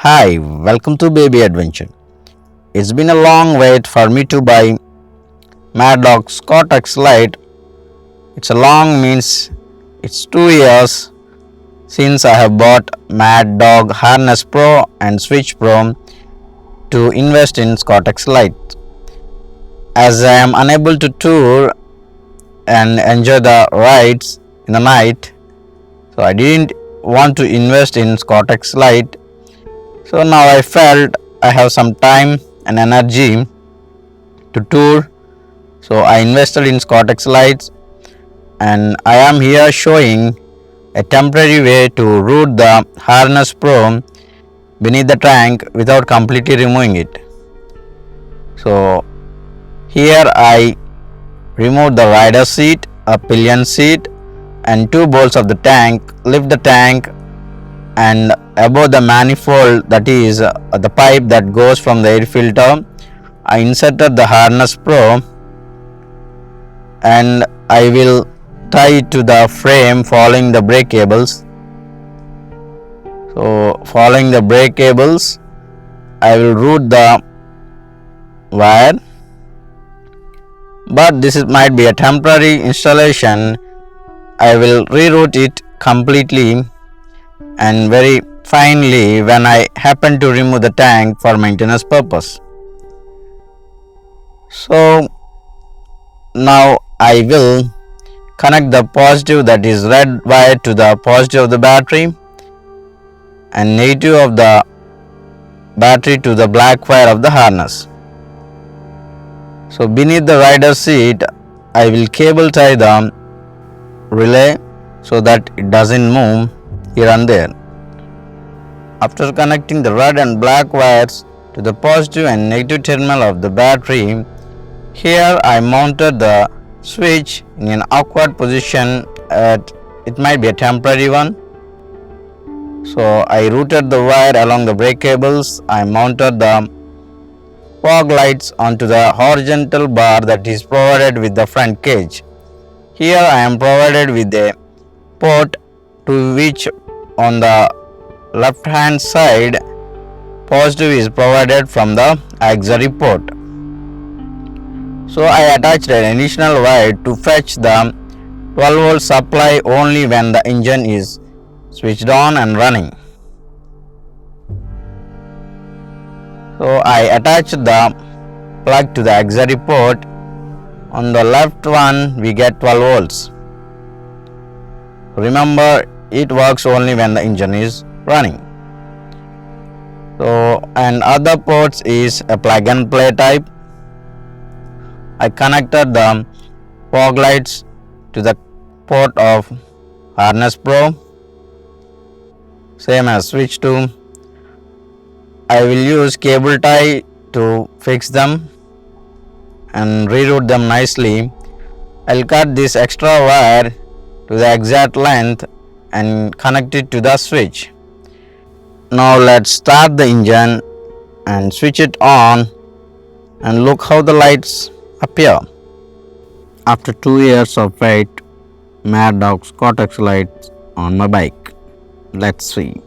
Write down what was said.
Hi, welcome to Baby Adventure. It's been a long wait for me to buy Maddog ScoutX Lite. It's a long means it's 2 years since I have bought Maddog Harness Pro and Switch Pro to invest in ScoutX Lite. As I am unable to tour and enjoy the rides in the night, so I didn't want to invest in ScoutX Lite. So now I felt I have some time and energy to tour, so I invested in ScoutX Lights, and I am here showing a temporary way to route the Harness Pro beneath the tank without completely removing it. So here I remove the rider seat, a pillion seat and two bolts of the tank, lift the tank, and above the manifold, that is the pipe that goes from the air filter, I inserted the Harness Pro and I will tie it to the frame following the brake cables. So following the brake cables, I will route the wire, but this might be a temporary installation. I will reroute it completely and very finely when I happen to remove the tank for maintenance purpose. So now I will connect the positive, that is red wire, to the positive of the battery and negative of the battery to the black wire of the harness. So beneath the rider seat, I will cable tie the relay so that it doesn't move here and there. After connecting the red and black wires to the positive and negative terminal of the battery, here I mounted the switch in an awkward position. It might be a temporary one. So I routed the wire along the brake cables. I mounted the fog lights onto the horizontal bar that is provided with the front cage. Here I am provided with a port to which on the left hand side positive is provided from the auxiliary port. So I attached an additional wire to fetch the 12-volt supply only when the engine is switched on and running. So I attached the plug to the auxiliary port. On the left one we get 12 volts. Remember, it works only when the engine is running. So, and other ports is a plug and play type. I connected the fog lights to the port of Harness Pro, same as switch 2. I will use cable tie to fix them and reroute them nicely. I'll cut this extra wire to the exact length and connect it to the switch. Now let's start the engine and switch it on, and look how the lights appear. After 2 years of wait, Maddog ScoutX lights on my bike. Let's see.